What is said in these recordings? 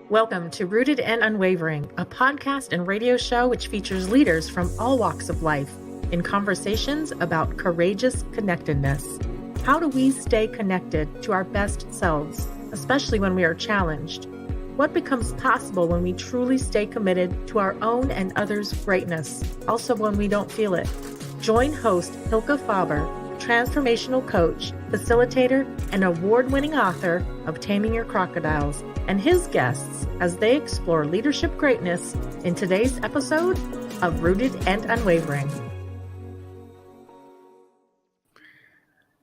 Welcome to Rooted and Unwavering, a podcast and radio show which features leaders from all walks of life in conversations about courageous connectedness. How do we stay connected to our best selves, especially when we are challenged? What becomes possible when we truly stay committed to our own and others' greatness, also when we don't feel it? Join host Hylke Faber, transformational coach, facilitator, and award-winning author of Taming Your Crocodiles, and his guests as they explore leadership greatness in today's episode of Rooted and Unwavering.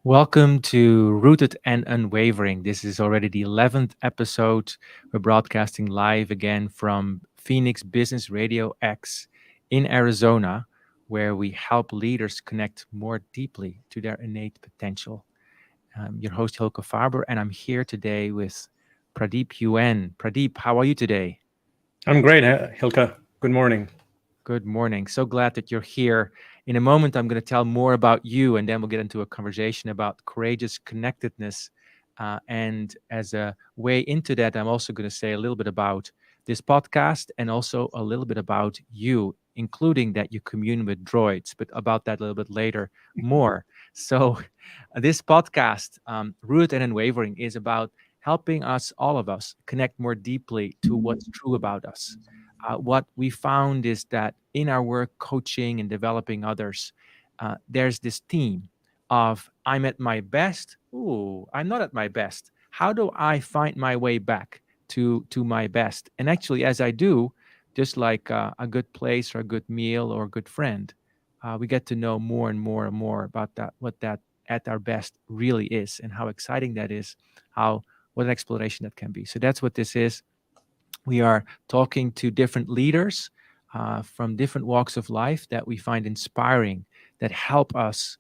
Welcome to Rooted and Unwavering. This is already the 11th episode. We're broadcasting live again from Phoenix Business Radio X in Arizona, where we help leaders connect more deeply to their innate potential. I'm your host, Hylke Faber, and I'm here today with Pradeep UN. Pradeep, how are you today? I'm great, Hylke. Good morning. Good morning. So glad that you're here. In a moment, I'm going to tell more about you, and then we'll get into a conversation about courageous connectedness. And as a way into that, I'm also going to say a little bit about this podcast and also a little bit about you, including that you commune with droids, but about that a little bit later more. So this podcast, Rooted and Unwavering, is about helping us, all of us, connect more deeply to what's true about us. What we found is that in our work coaching and developing others, there's this theme of I'm at my best. Ooh, I'm not at my best. How do I find my way back to my best? And actually, as I do, just like a good place or a good meal or a good friend, we get to know more and more and more about that, what that at our best really is and how exciting that is, what an exploration that can be. So that's what this is. We are talking to different leaders from different walks of life that we find inspiring, that help us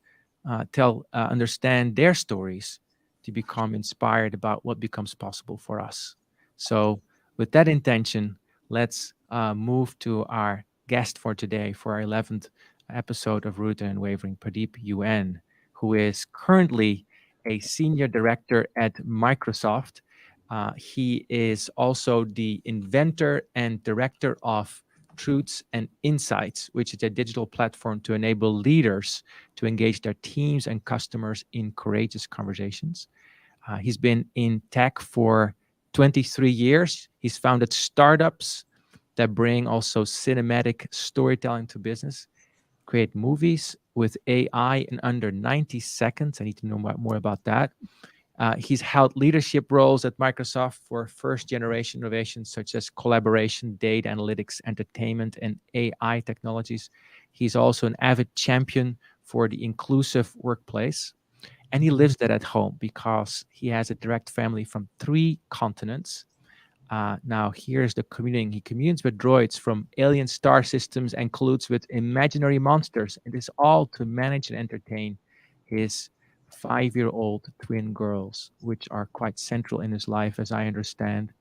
understand their stories to become inspired about what becomes possible for us. So with that intention, let's move to our guest for today, for our 11th episode of Rooted and Unwavering, Pradeep UN, who is currently a senior director at Microsoft. He is also the inventor and director of Truths and Insights, which is a digital platform to enable leaders to engage their teams and customers in courageous conversations. He's been in tech for 23 years. He's founded startups that bring also cinematic storytelling to business, create movies with AI in under 90 seconds. I need to know more about that. He's held leadership roles at Microsoft for first-generation innovations such as collaboration, data analytics, entertainment, and AI technologies. He's also an avid champion for the inclusive workplace. And he lives that at home because he has a direct family from 3 continents. Now, here's the communing. He communes with droids from alien star systems and colludes with imaginary monsters. And this all to manage and entertain his 5-year-old twin girls, which are quite central in his life, as I understand.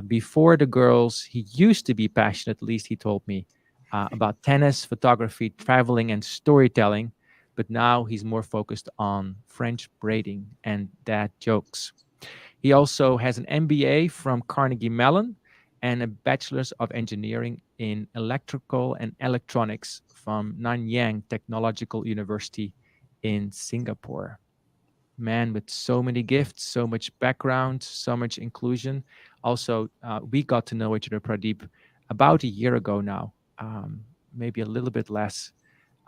Before the girls, he used to be passionate, at least he told me, about tennis, photography, traveling, and storytelling. But now he's more focused on French braiding and dad jokes. He also has an MBA from Carnegie Mellon and a Bachelor's of Engineering in Electrical and Electronics from Nanyang Technological University in Singapore. Man with so many gifts, so much background, so much inclusion. Also, we got to know each other, Pradeep, about a year ago now, maybe a little bit less,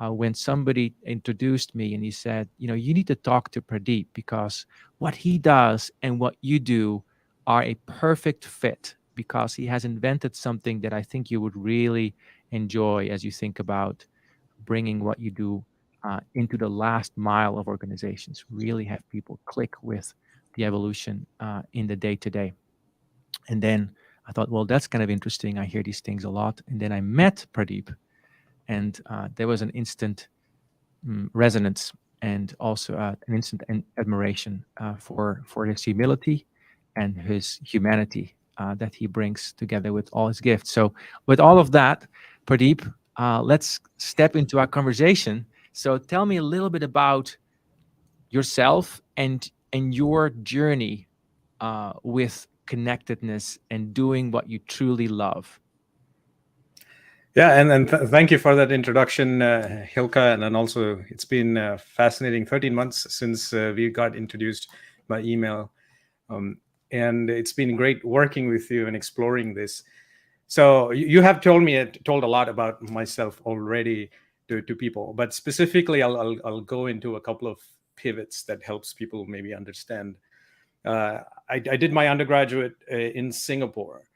when somebody introduced me and he said, you need to talk to Pradeep because what he does and what you do are a perfect fit, because he has invented something that I think you would really enjoy as you think about bringing what you do into the last mile of organizations, really have people click with the evolution in the day-to-day. And then I thought, well, that's kind of interesting. I hear these things a lot. And then I met Pradeep, and there was an instant resonance and also an instant admiration for his humility and his humanity that he brings together with all his gifts. So with all of that, Pradeep, let's step into our conversation. So tell me a little bit about yourself and your journey with connectedness and doing what you truly love? Yeah, and thank you for that introduction, Hylke. And then also, it's been fascinating 13 months since we got introduced by email. And it's been great working with you and exploring this. So you have told a lot about myself already to people, but specifically, I'll go into a couple of pivots that helps people maybe understand. I did my undergraduate in Singapore,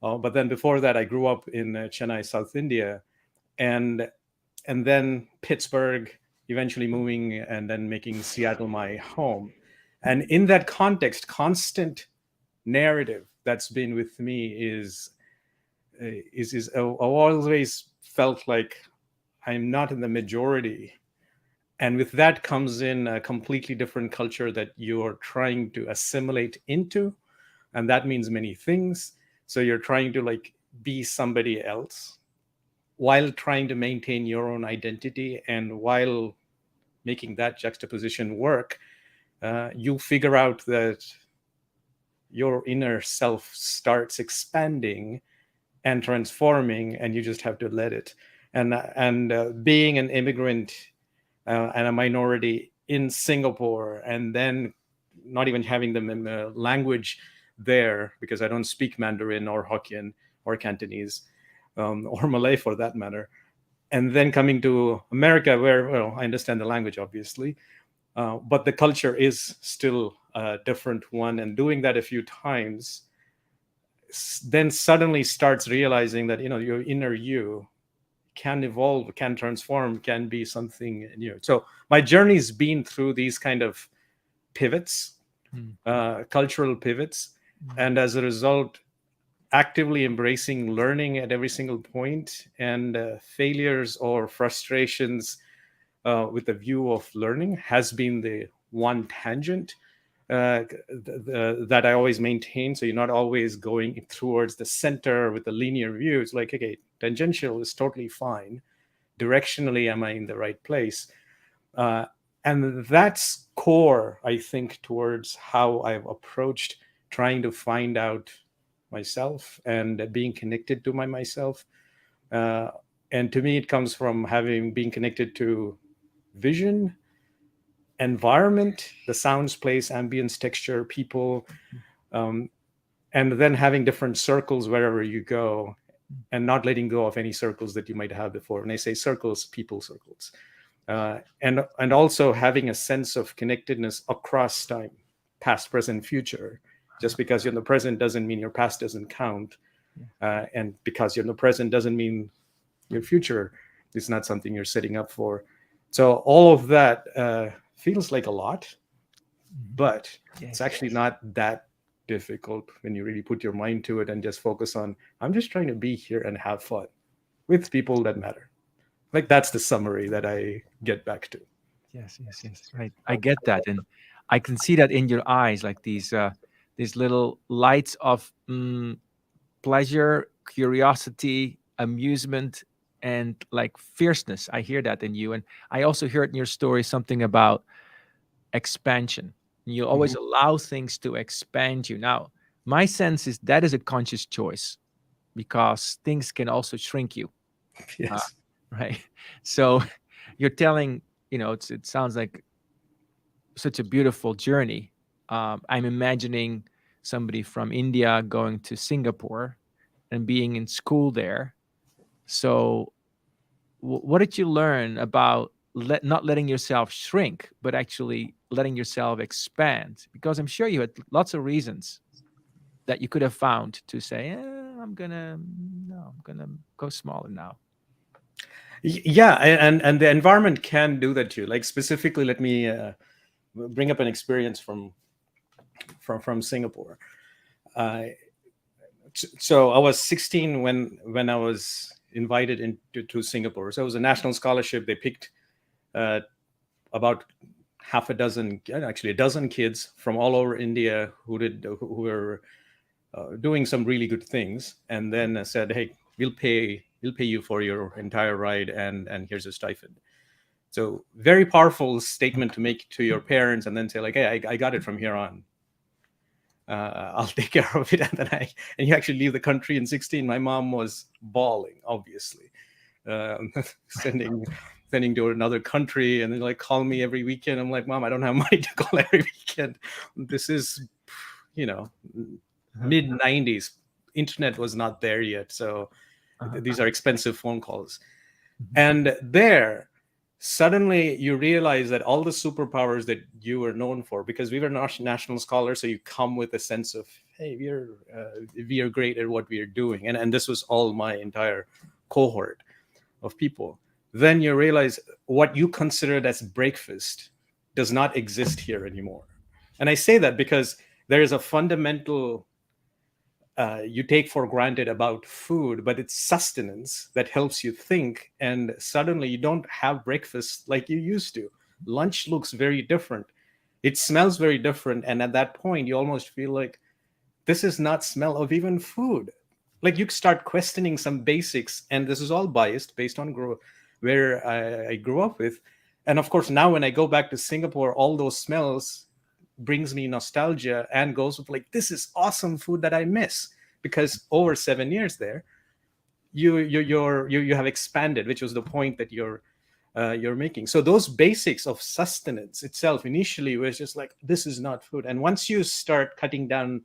but then before that, I grew up in Chennai, South India, and then Pittsburgh, eventually moving and then making Seattle my home. And in that context, constant narrative that's been with me is I always felt like I'm not in the majority. And with that comes in a completely different culture that you're trying to assimilate into. And that means many things. So you're trying to like be somebody else while trying to maintain your own identity. And while making that juxtaposition work, you figure out that your inner self starts expanding and transforming, and you just have to let it. And being an immigrant and a minority in Singapore, and then not even having the language there, because I don't speak Mandarin or Hokkien or Cantonese or Malay for that matter. And then coming to America, where, well, I understand the language, obviously, but the culture is still a different one. And doing that a few times, then suddenly starts realizing that, your inner you can evolve, can transform, can be something new. So my journey's been through these kind of pivots, cultural pivots. And as a result, actively embracing learning at every single point, and failures or frustrations with the view of learning has been the one tangent that I always maintain. So you're not always going towards the center with a linear view. It's like, okay, tangential is totally fine. Directionally, am I in the right place? And that's core, I think, towards how I've approached trying to find out myself and being connected to myself. And to me, it comes from being connected to vision, environment, the sounds, place, ambience, texture, people, and then having different circles wherever you go, and not letting go of any circles that you might have before. When I say circles, people circles. And also having a sense of connectedness across time, past, present, future. Just because you're in the present doesn't mean your past doesn't count. And because you're in the present doesn't mean your future is not something you're setting up for. So all of that feels like a lot, but it's actually not that difficult when you really put your mind to it and just focus on, I'm just trying to be here and have fun with people that matter. Like, that's the summary that I get back to. Yes, right. I get that, and I can see that in your eyes, like these little lights of pleasure, curiosity, amusement, and like fierceness. I hear that in you, and I also heard in your story something about expansion. You always allow things to expand you. Now, my sense is that is a conscious choice, because things can also shrink you. Yes. Right. So you're telling, it sounds like such a beautiful journey. I'm imagining somebody from India going to Singapore and being in school there. So what did you learn about not letting yourself shrink, but actually letting yourself expand? Because I'm sure you had lots of reasons that you could have found to say, I'm gonna go smaller now. Yeah, and the environment can do that too. Like, specifically, let me bring up an experience from Singapore. So I was 16 when I was invited into Singapore. So it was a national scholarship. They picked about a dozen kids from all over India who were doing some really good things, and then said, "Hey, we'll pay you for your entire ride, and here's a stipend." So very powerful statement to make to your parents, and then say like, "Hey, I got it from here on." I'll take care of it. And you actually leave the country in 16. My mom was bawling, obviously, sending to another country, and then like call me every weekend. I'm like, Mom, I don't have money to call every weekend. This is, mid 90s. Internet was not there yet, so these are expensive phone calls. And there, suddenly you realize that all the superpowers that you were known for, because we were national scholars, so you come with a sense of, hey, we are great at what we are doing, and this was all my entire cohort of people. Then you realize what you considered as breakfast does not exist here anymore. And I say that because there is a fundamental you take for granted about food, but it's sustenance that helps you think. And suddenly you don't have breakfast like you used to. Lunch looks very different. It smells very different. And at that point, you almost feel like this is not smell of even food. Like you start questioning some basics. And this is all biased based on where I grew up with. And of course, now when I go back to Singapore, all those smells brings me nostalgia and goes with like, this is awesome food that I miss, because over 7 years there, you have expanded, which was the point that you're making. So those basics of sustenance itself initially was just like, this is not food. And once you start cutting down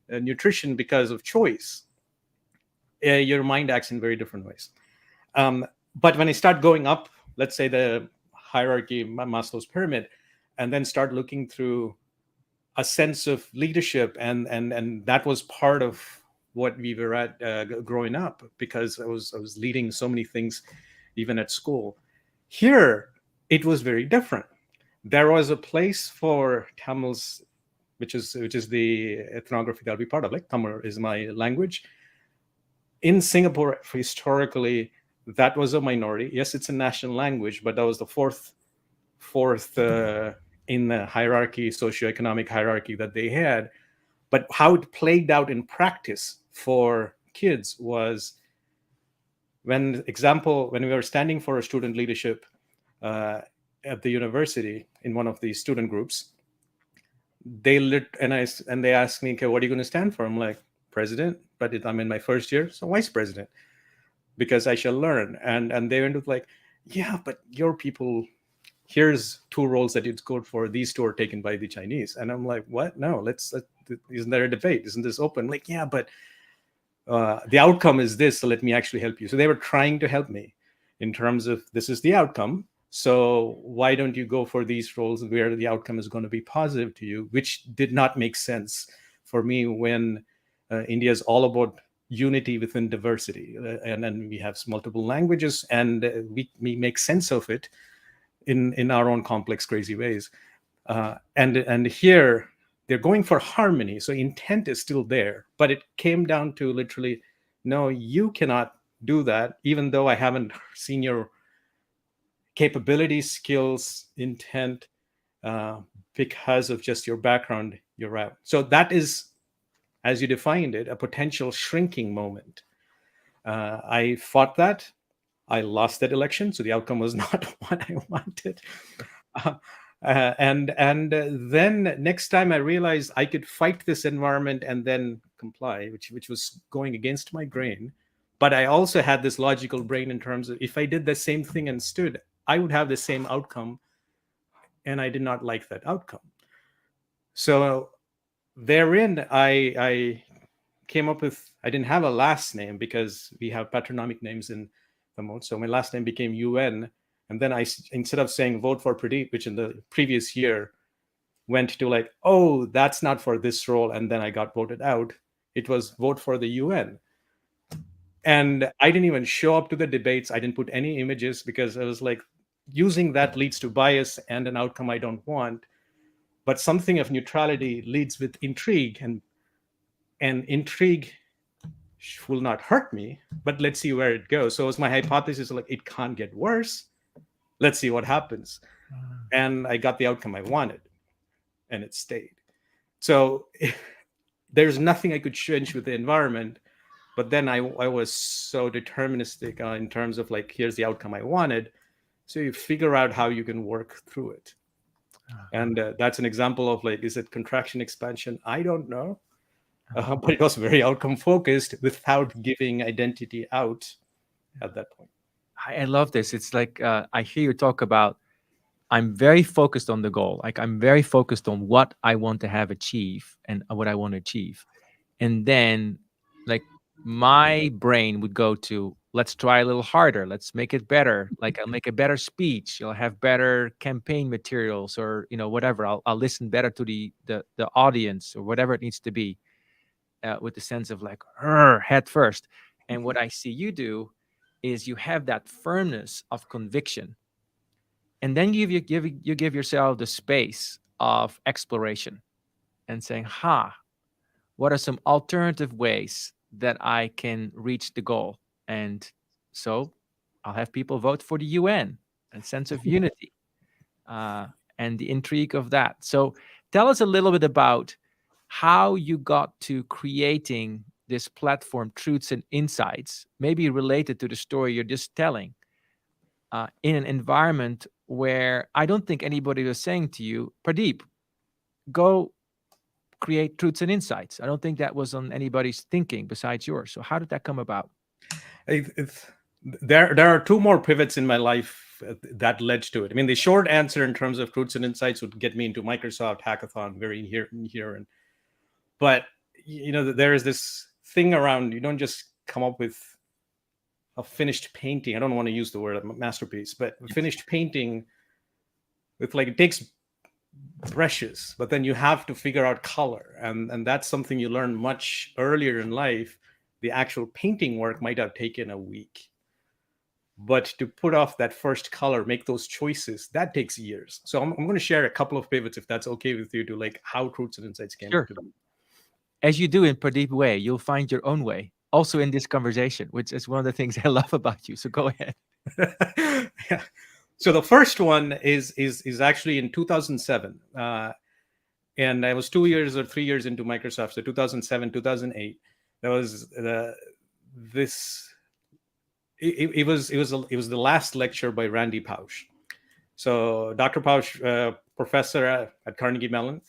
nutrition because of choice, your mind acts in very different ways. But when I start going up, let's say the hierarchy, Maslow's pyramid, and then start looking through a sense of leadership, and that was part of what we were at growing up, because I was leading so many things, even at school. Here, it was very different. There was a place for Tamils, which is the ethnography that I'll be part of. Like Tamil is my language. In Singapore, historically, that was a minority. Yes, it's a national language, but that was the fourth in the hierarchy, socioeconomic hierarchy that they had. But how it played out in practice for kids was when we were standing for a student leadership at the university in one of the student groups, they asked me, okay, what are you going to stand for? I'm like, president, but I'm in my first year, so vice president, because I shall learn. And they went with like, yeah, but your people, here's 2 roles that it's good for. These 2 are taken by the Chinese. And I'm like, what? No, isn't there a debate? Isn't this open? Like, yeah, but the outcome is this, so let me actually help you. So they were trying to help me in terms of, this is the outcome, so why don't you go for these roles where the outcome is going to be positive to you, which did not make sense for me when India is all about unity within diversity. And then we have multiple languages, and we make sense of it in our own complex, crazy ways. And here, they're going for harmony. So intent is still there, but it came down to literally, no, you cannot do that, even though I haven't seen your capabilities, skills, intent, because of just your background, you're out. So that is, as you defined it, a potential shrinking moment. I fought that. I lost that election, so the outcome was not what I wanted. And then next time I realized I could fight this environment and then comply, which was going against my grain. But I also had this logical brain in terms of, if I did the same thing and stood, I would have the same outcome. And I did not like that outcome. So therein, I came up with, I didn't have a last name because we have patronymic names in the mode. So my last name became UN. And then I, instead of saying vote for Pradeep, which in the previous year went to like, oh, that's not for this role, and then I got voted out, it was vote for the UN. And I didn't even show up to the debates. I didn't put any images because I was like, using that leads to bias and an outcome I don't want. But something of neutrality leads with intrigue, and intrigue will not hurt me, but let's see where it goes. So it was my hypothesis, like, it can't get worse. Let's see what happens. And I got the outcome I wanted, and it stayed. So there's nothing I could change with the environment. But then I was so deterministic in terms of like, here's the outcome I wanted. So you figure out how you can work through it. And that's an example of like, is it contraction expansion? I don't know. But it was very outcome focused without giving identity out at that point. I love this. It's like I hear you talk about, I'm very focused on the goal. Like I'm very focused on what I want to have achieve and what I want to achieve. And then like my brain would go to, let's try a little harder. Let's make it better. Like I'll make a better speech. I'll have better campaign materials, or, whatever. I'll listen better to the audience, or whatever it needs to be, with the sense of like, head first. And what I see you do is you have that firmness of conviction. And then you give yourself the space of exploration and saying, what are some alternative ways that I can reach the goal? And so I'll have people vote for the UN, a sense of unity, and the intrigue of that. So tell us a little bit about how you got to creating this platform, Truths and Insights, maybe related to the story you're just telling, in an environment where I don't think anybody was saying to you, Pradeep, go create Truths and Insights. I don't think that was on anybody's thinking besides yours. So how did that come about? There are two more pivots in my life that led to it. I mean, the short answer in terms of Truths and Insights would get me into Microsoft Hackathon very here. But, there is this thing around, you don't just come up with a finished painting. I don't want to use the word masterpiece, but a finished painting with it takes brushes, but then you have to figure out color. And that's something you learn much earlier in life. The actual painting work might have taken a week. But to put off that first color, make those choices, that takes years. So I'm going to share a couple of pivots, if that's okay with you, to how Truths and Insights came to be. As you do in Pradeep Way, you'll find your own way. Also in this conversation, which is one of the things I love about you. So go ahead. Yeah. So the first one is actually in 2007. And I was 2 years or 3 years into Microsoft. So 2007, 2008, there was it was the last lecture by Randy Pausch. So Dr. Pausch, professor at Carnegie Mellon,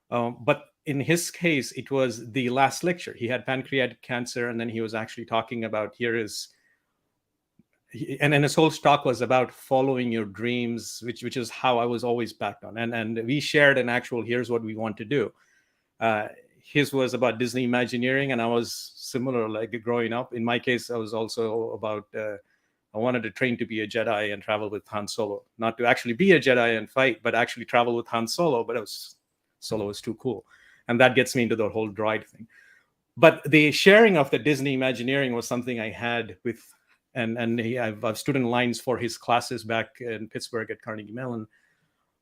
but in his case, it was the last lecture. He had pancreatic cancer, and then he was actually talking about and his whole talk was about following your dreams, which is how I was always backed on. And we shared an actual, here's what we want to do. His was about Disney Imagineering, and I was similar, like growing up. In my case, I was also about, I wanted to train to be a Jedi and travel with Han Solo. Not to actually be a Jedi and fight, but actually travel with Han Solo, but Solo was too cool. And that gets me into the whole droid thing. But the sharing of the Disney Imagineering was something I had with, and I've stood in lines for his classes back in Pittsburgh at Carnegie Mellon.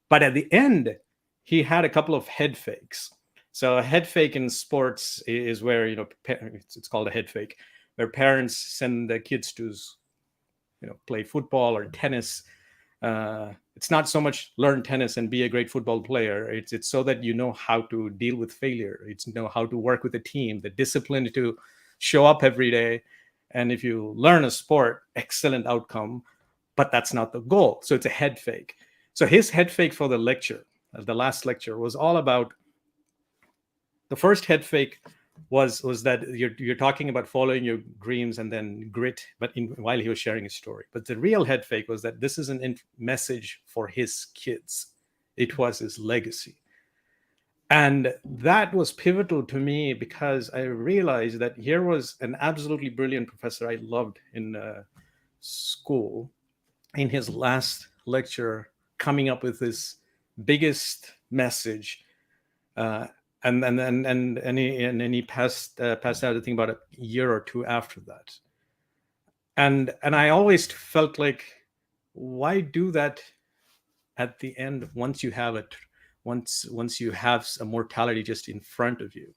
But at the end, he had a couple of head fakes. So a head fake in sports is where, it's called a head fake, where parents send their kids to, play football or tennis. It's not so much learn tennis and be a great football player. It's so that you know how to deal with failure. It's know how to work with a team, the discipline to show up every day. And if you learn a sport, excellent outcome, but that's not the goal. So it's a head fake. So his head fake for the lecture, the last lecture, was all about, the first head fake was that you're talking about following your dreams and then grit, but while he was sharing his story. But the real head fake was that this is a message for his kids. It was his legacy. And that was pivotal to me, because I realized that here was an absolutely brilliant professor I loved in school, in his last lecture, coming up with this biggest message. And then he passed out, I think, about a year or two after that. And I always felt like, why do that at the end once you have it? Once you have a mortality just in front of you,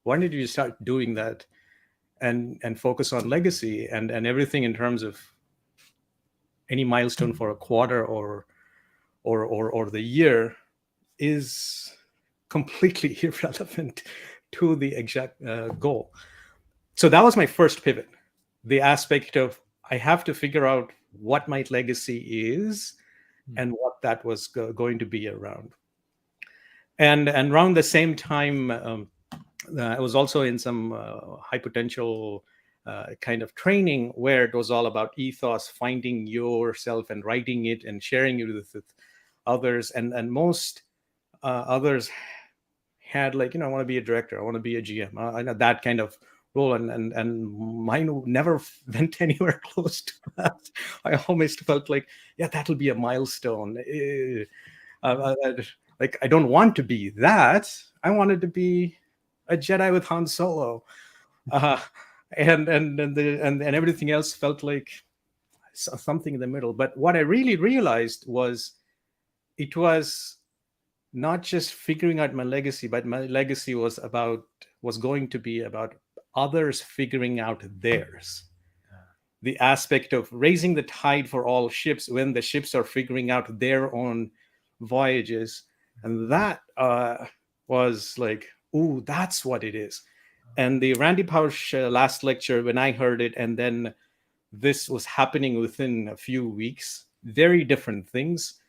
why did you start doing that and focus on legacy and everything in terms of any milestone for a quarter or the year is completely irrelevant to the exact goal. So that was my first pivot, the aspect of I have to figure out what my legacy is and what that was going to be around. And around the same time, I was also in some high potential kind of training where it was all about ethos, finding yourself and writing it and sharing it with others. And most others had like, I want to be a director, I want to be a GM, I know that kind of role, and mine never went anywhere close to that. I almost felt like, yeah, that'll be a milestone. Like, I don't want to be that. I wanted to be a Jedi with Han Solo, and everything else felt like something in the middle. But what I really realized was, it was not just figuring out my legacy, but my legacy was going to be about others figuring out theirs. The aspect of raising the tide for all ships when the ships are figuring out their own voyages. And that was like, ooh, that's what it is. And the Randy Pausch last lecture, when I heard it, and then this was happening within a few weeks, very different things,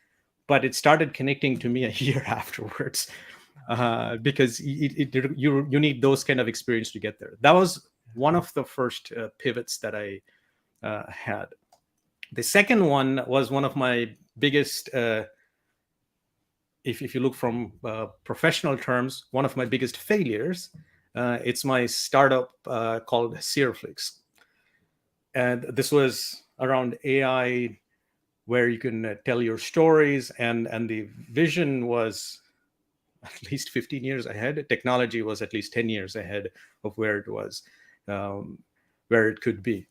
but it started connecting to me a year afterwards, because you need those kind of experience to get there. That was one of the first pivots that I had. The second one was one of my biggest, if you look from professional terms, one of my biggest failures. It's my startup called Searflix. And this was around AI, where you can tell your stories, and the vision was at least 15 years ahead. Technology was at least 10 years ahead of where it was, where it could be.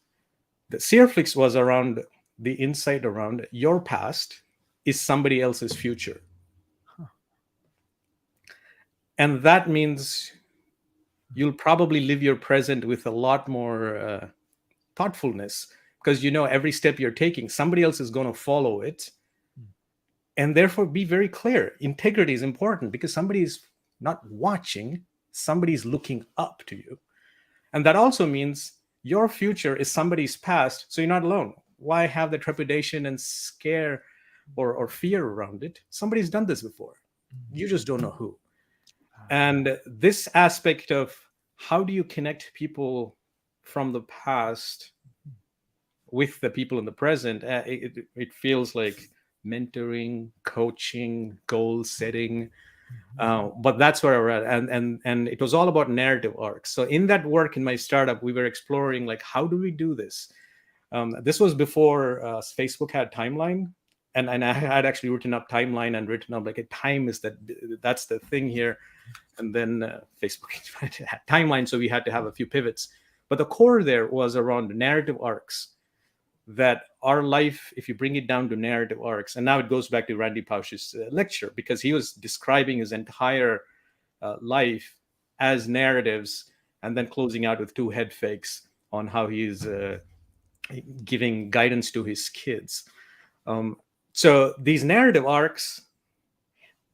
The Searflix was around the insight around your past is somebody else's future. And that means you'll probably live your present with a lot more thoughtfulness, because every step you're taking, somebody else is going to follow it. And therefore, be very clear. Integrity is important, because somebody's not watching, somebody's looking up to you. And that also means your future is somebody's past, so you're not alone. Why have the trepidation and scare or fear around it? Somebody's done this before. You just don't know who. And this aspect of how do you connect people from the past with the people in the present, it feels like mentoring, coaching, goal setting. But that's where we're at. And it was all about narrative arcs. So in that work in my startup, we were exploring, like, how do we do this? This was before Facebook had timeline. And I had actually written up timeline and written up like a time is that's the thing here. And then Facebook had timeline. So we had to have a few pivots. But the core there was around narrative arcs. That our life, if you bring it down to narrative arcs, and now it goes back to Randy Pausch's lecture, because he was describing his entire life as narratives, and then closing out with 2 head fakes on how he's giving guidance to his kids. So these narrative arcs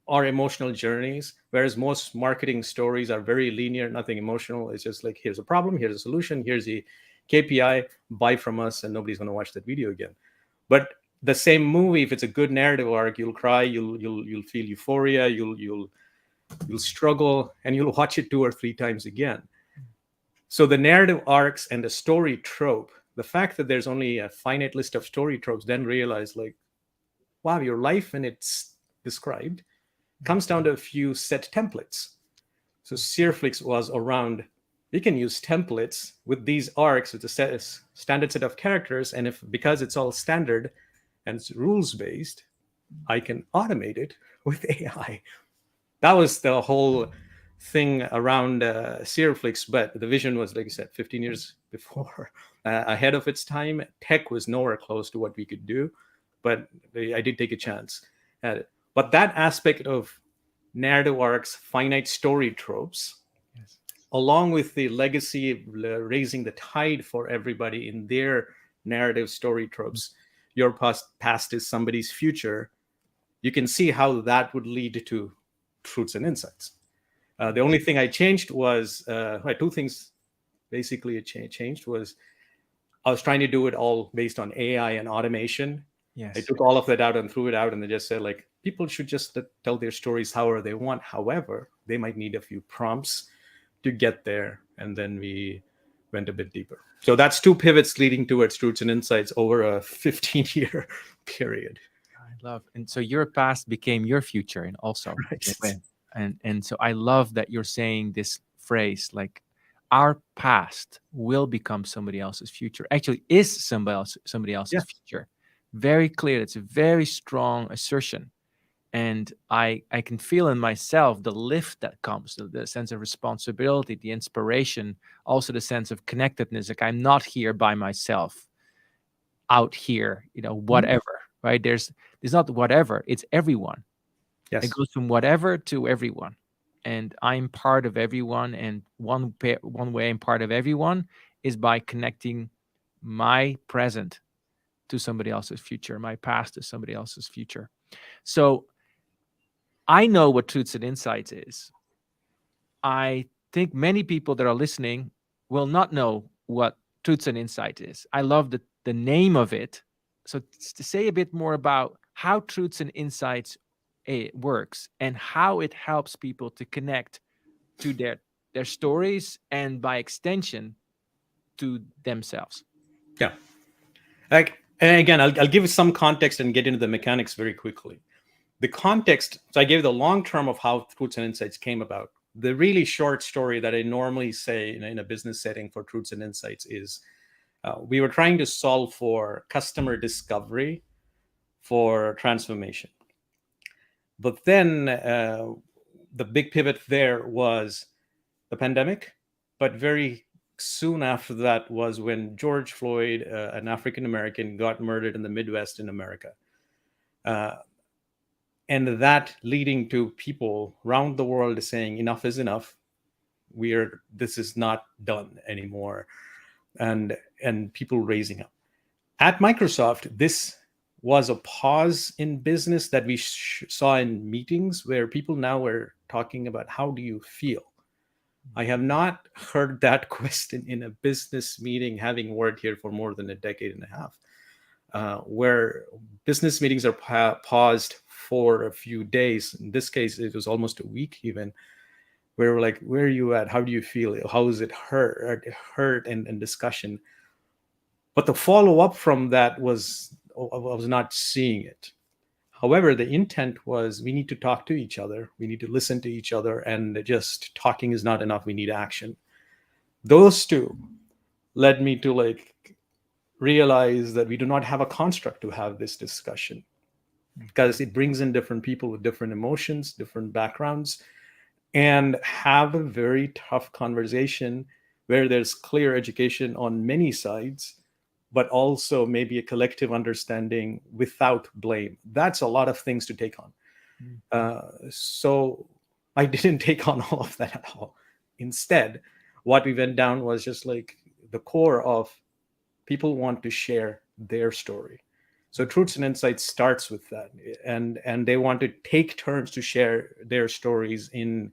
are emotional journeys, whereas most marketing stories are very linear, nothing emotional. It's just like, here's a problem, here's a solution, here's the KPI, buy from us, and nobody's going to watch that video again. But the same movie, if it's a good narrative arc, you'll cry, you'll feel euphoria, you'll struggle, and you'll watch it 2 or 3 times again. So the narrative arcs and the story trope, the fact that there's only a finite list of story tropes, then realize, like, wow, your life, when it's described, comes down to a few set templates. So Searflix was around, we can use templates with these arcs with a standard set of characters. And because it's all standard and it's rules-based, I can automate it with AI. That was the whole thing around Searflix. But the vision was, like I said, 15 years before, ahead of its time. Tech was nowhere close to what we could do. But I did take a chance at it. But that aspect of narrative arcs, finite story tropes, yes, along with the legacy of raising the tide for everybody in their narrative story tropes, your past is somebody's future, you can see how that would lead to truths and insights. The only thing I changed was, 2 things basically it changed was, I was trying to do it all based on AI and automation. Yes. I took all of that out and threw it out, and they just said, like, People should just tell their stories however they want. However, they might need a few prompts to get there. And then we went a bit deeper. So that's 2 pivots leading towards Roots and Insights over a 15-year period. I love, and so your past became your future, and also, Right. and so I love that you're saying this phrase, like, our past will become somebody else's future. Actually, is somebody else's Yes. future. Very clear. It's a very strong assertion. And I can feel in myself the lift that comes, the sense of responsibility, the inspiration, also the sense of connectedness. Like, I'm not here by myself, out here, whatever, right? There's not whatever, it's everyone. Yes. It goes from whatever to everyone. And I'm part of everyone. And one way I'm part of everyone is by connecting my present to somebody else's future, my past to somebody else's future. So I know what Truths and Insights is. I think many people that are listening will not know what Truths and Insights is. I love the name of it. So to say a bit more about how Truths and Insights works and how it helps people to connect to their stories and by extension to themselves. Yeah. And again, I'll give you some context and get into the mechanics very quickly. The context, so I gave the long term of how Truths and Insights came about. The really short story that I normally say in a business setting for Truths and Insights is we were trying to solve for customer discovery for transformation. But then the big pivot there was the pandemic, but very soon after that was when George Floyd, an African-American, got murdered in the Midwest in America. And that leading to people around the world saying enough is enough. This is not done anymore. And people raising up. At Microsoft, this was a pause in business that we saw in meetings where people now were talking about, how do you feel? I have not heard that question in a business meeting, having worked here for more than a decade and a half, where business meetings are paused for a few days. In this case, it was almost a week even, where we're like, where are you at? How do you feel? How is it hurt and discussion? But the follow-up from that was, I was not seeing it. However, the intent was, we need to talk to each other. We need to listen to each other, and just talking is not enough. We need action. Those two led me to realize that we do not have a construct to have this discussion, because it brings in different people with different emotions, different backgrounds, and have a very tough conversation where there's clear education on many sides, but also maybe a collective understanding without blame. That's a lot of things to take on. So I didn't take on all of that at all. Instead, what we went down was just like the core of people want to share their story. So Truths and Insights starts with that. And they want to take turns to share their stories in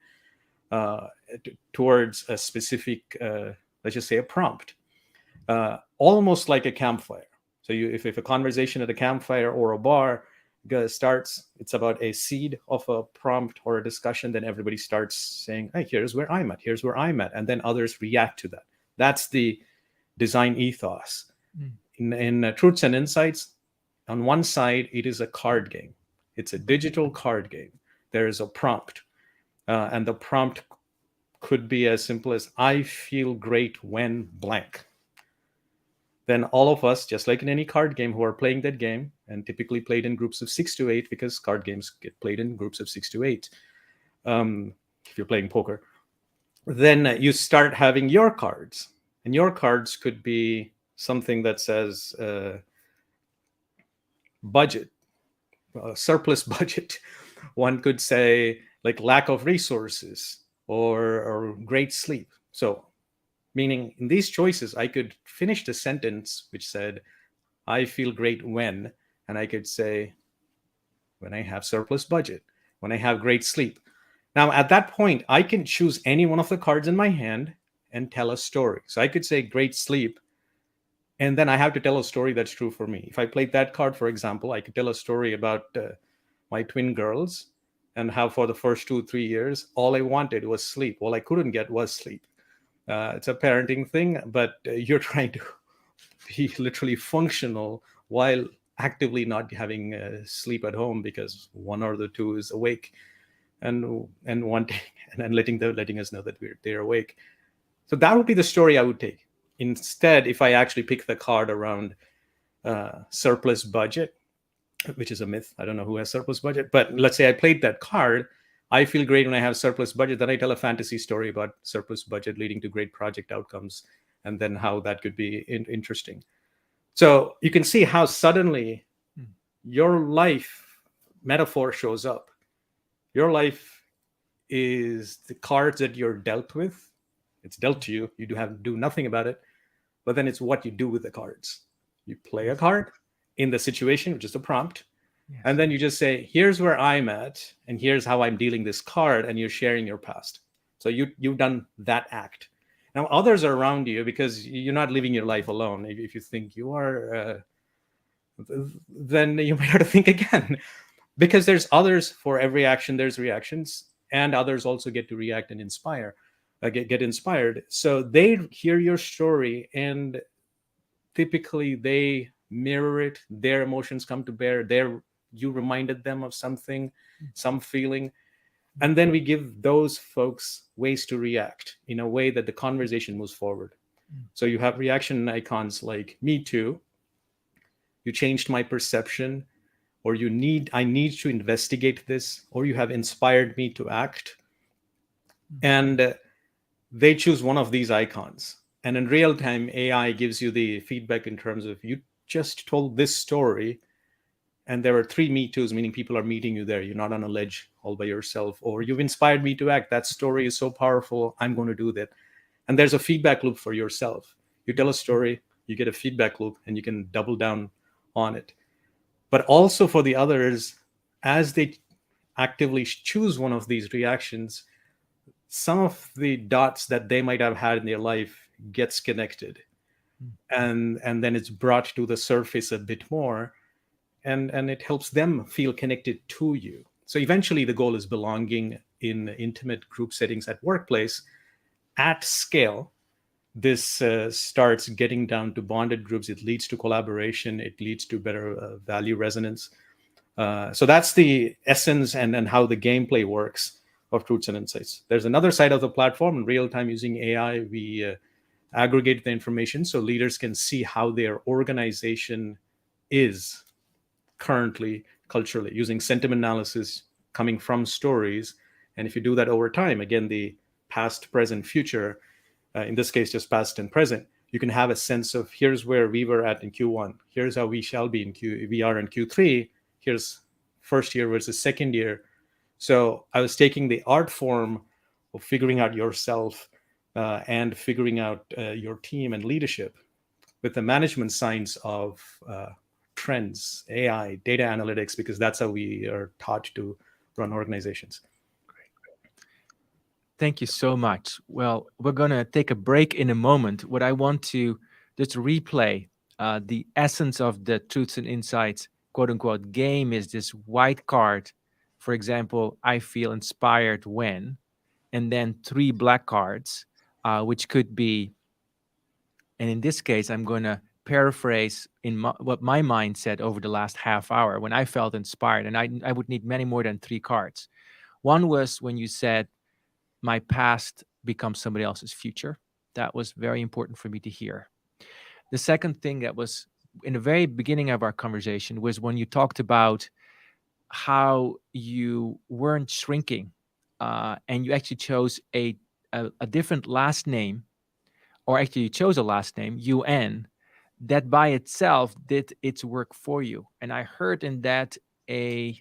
towards a specific, let's just say a prompt. Almost like a campfire. So if a conversation at a campfire or a bar starts, it's about a seed of a prompt or a discussion, then everybody starts saying, hey, here's where I'm at, here's where I'm at. And then others react to that. That's the design ethos. In Truths and Insights, on one side, it is a card game. It's a digital card game. There is a prompt. And the prompt could be as simple as, I feel great when blank. Then all of us, just like in any card game, who are playing that game, and typically played in groups of 6 to 8, because card games get played in groups of 6 to 8, if you're playing poker, then you start having your cards. And your cards could be something that says budget, surplus budget. One could say like lack of resources or great sleep. So meaning in these choices, I could finish the sentence which said, I feel great when, and I could say, when I have surplus budget, when I have great sleep. Now, at that point, I can choose any one of the cards in my hand and tell a story. So I could say great sleep, and then I have to tell a story that's true for me. If I played that card, for example, I could tell a story about my twin girls, and how for the first 2-3 years, all I wanted was sleep. All I couldn't get was sleep. It's a parenting thing, but you're trying to be literally functional while actively not having sleep at home because one or the two is awake and wanting and letting us know that they're awake. So that would be the story I would take. Instead, if I actually pick the card around surplus budget, which is a myth. I don't know who has surplus budget, but let's say I played that card. I feel great when I have surplus budget. Then I tell a fantasy story about surplus budget leading to great project outcomes, and then how that could be interesting. So you can see how suddenly your life metaphor shows up. Your life is the cards that you're dealt with. It's dealt to you. You do nothing about it, but then it's what you do with the cards. You play a card in the situation, which is the prompt. Yes. And then you just say, here's where I'm at, and here's how I'm dealing this card, and you're sharing your past. So you've done that act. Now others are around you because you're not living your life alone. If you think you are, then you might have to think again. Because there's others for every action, there's reactions, and others also get to react and inspire, get inspired. So they hear your story, and typically they mirror it. Their emotions come to bear. You reminded them of something, some feeling. And then we give those folks ways to react in a way that the conversation moves forward. So you have reaction icons like "me too," "you changed my perception," or "I need to investigate this," or "you have inspired me to act." And they choose one of these icons. And in real time, AI gives you the feedback in terms of, you just told this story, and there are 3 me toos, meaning people are meeting you there. You're not on a ledge all by yourself. Or "you've inspired me to act. That story is so powerful. I'm going to do that." And there's a feedback loop for yourself. You tell a story, you get a feedback loop, and you can double down on it. But also for the others, as they actively choose one of these reactions, some of the dots that they might have had in their life gets connected. And then it's brought to the surface a bit more. And it helps them feel connected to you. So eventually the goal is belonging in intimate group settings at workplace at scale. This starts getting down to bonded groups. It leads to collaboration. It leads to better value resonance. So that's the essence and how the gameplay works of Truths and Insights. There's another side of the platform. In real time, using AI, we aggregate the information so leaders can see how their organization is currently culturally, using sentiment analysis coming from stories. And if you do that over time, again, the past, present, future, in this case, just past and present, you can have a sense of, here's where we were at in Q1. Here's how we shall be we are in Q3. Here's first year versus second year. So I was taking the art form of figuring out yourself and figuring out your team and leadership with the management science of trends, AI, data analytics, because that's how we are taught to run organizations. Thank you so much. Well, we're going to take a break in a moment. What I want to just replay the essence of the Truths and Insights, quote unquote, game is this white card. For example, "I feel inspired when," and then 3 black cards, which could be, and in this case, I'm going to paraphrase what my mind said over the last half hour when I felt inspired, and I would need many more than 3 cards. One was when you said, "My past becomes somebody else's future." That was very important for me to hear. The second thing that was in the very beginning of our conversation was when you talked about how you weren't shrinking and you actually chose a different last name, or actually you chose a last name, UN, that by itself did its work for you. And I heard in that an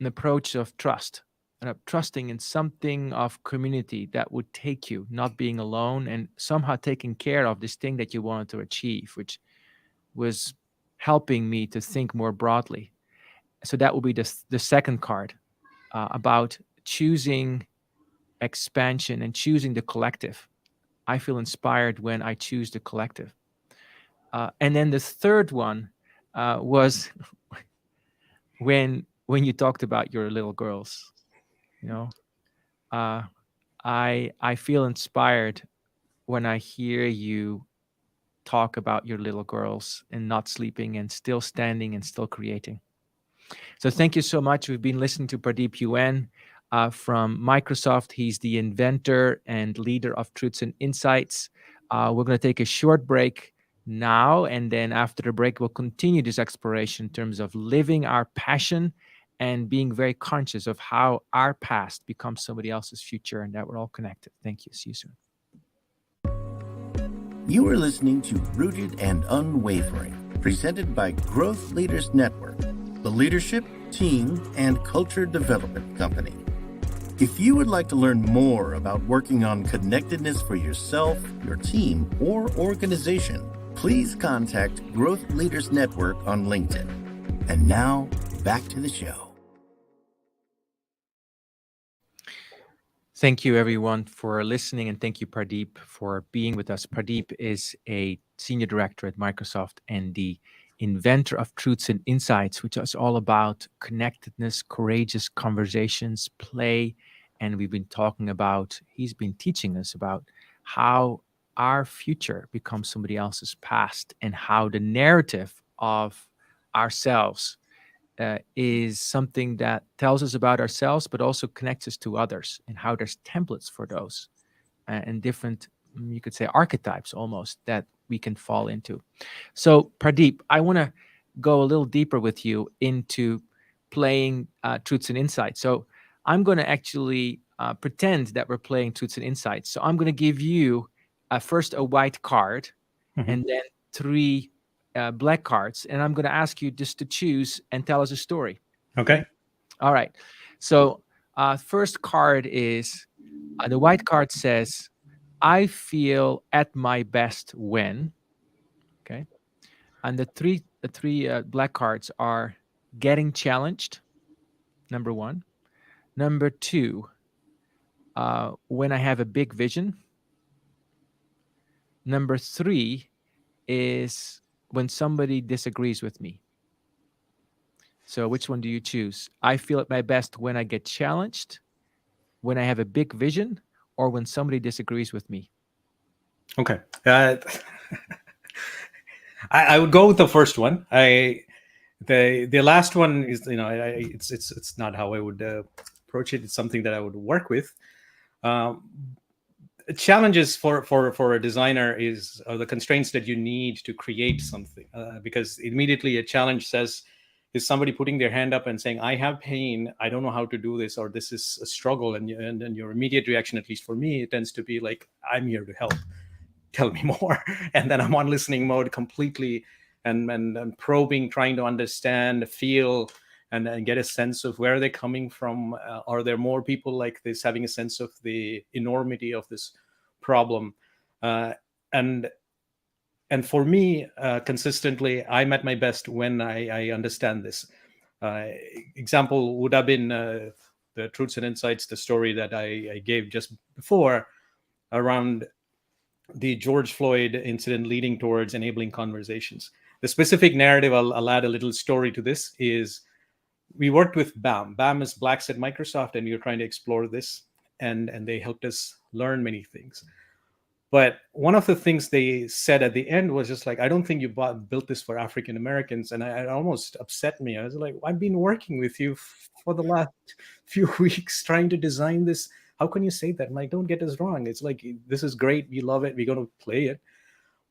approach of trust, and of trusting in something of community that would take you, not being alone, and somehow taking care of this thing that you wanted to achieve, which was helping me to think more broadly. So that would be the second card about choosing expansion and choosing the collective. I feel inspired when I choose the collective. And then the third one was when when you talked about your little girls. You know, I feel inspired when I hear you talk about your little girls and not sleeping and still standing and still creating. So thank you so much. We've been listening to Pradeep UN from Microsoft. He's the inventor and leader of Truths and Insights. We're going to take a short break now, and then after the break, we'll continue this exploration in terms of living our passion and being very conscious of how our past becomes somebody else's future, and that we're all connected. Thank you. See you soon. You are listening to Rooted and Unwavering, presented by Growth Leaders Network, the leadership, team, and culture development company. If you would like to learn more about working on connectedness for yourself, your team, or organization, please contact Growth Leaders Network on LinkedIn. And now, back to the show. Thank you, everyone, for listening, and thank you, Pradeep, for being with us. Pradeep is a senior director at Microsoft and the inventor of Truths and Insights, which is all about connectedness, courageous conversations, play, and he's been teaching us about how our future becomes somebody else's past and how the narrative of ourselves is something that tells us about ourselves, but also connects us to others, and how there's templates for those and different, you could say, archetypes almost that we can fall into. So Pradeep, I want to go a little deeper with you into playing Truths and Insights. So I'm going to actually pretend that we're playing Truths and Insights. So I'm going to give you first a white card and then 3 black cards, and I'm going to ask you just to choose and tell us a story. Okay. All right. So first card is the white card says, I feel at my best when. Okay. And the three black cards are getting challenged, number 1. Number 2, when I have a big vision. Number 3 is when somebody disagrees with me. So which one do you choose? I feel at my best when I get challenged, when I have a big vision, or when somebody disagrees with me? Okay. I would go with the first one. The last one is, it's not how I would approach it. It's something that I would work with. Challenges for a designer are the constraints that you need to create something, because immediately a challenge is somebody putting their hand up and saying, I have pain, I don't know how to do this, or this is a struggle, and your immediate reaction, at least for me, it tends to be like, I'm here to help, tell me more. And then I'm on listening mode completely, and probing, trying to understand, feel, and get a sense of where they're coming from. Are there more people like this, having a sense of the enormity of this problem? And for me, consistently, I'm at my best when I understand this. Example would have been the Truths and Insights, the story that I gave just before around the George Floyd incident leading towards enabling conversations. The specific narrative, I'll add a little story to this, is we worked with BAM. BAM is Blacks at Microsoft, and we were trying to explore this, and they helped us learn many things. But one of the things they said at the end was just like, I don't think you built this for African Americans. And it almost upset me. I was like, I've been working with you for the last few weeks trying to design this. How can you say that? I'm like, don't get us wrong. It's like, this is great. We love it. We're going to play it.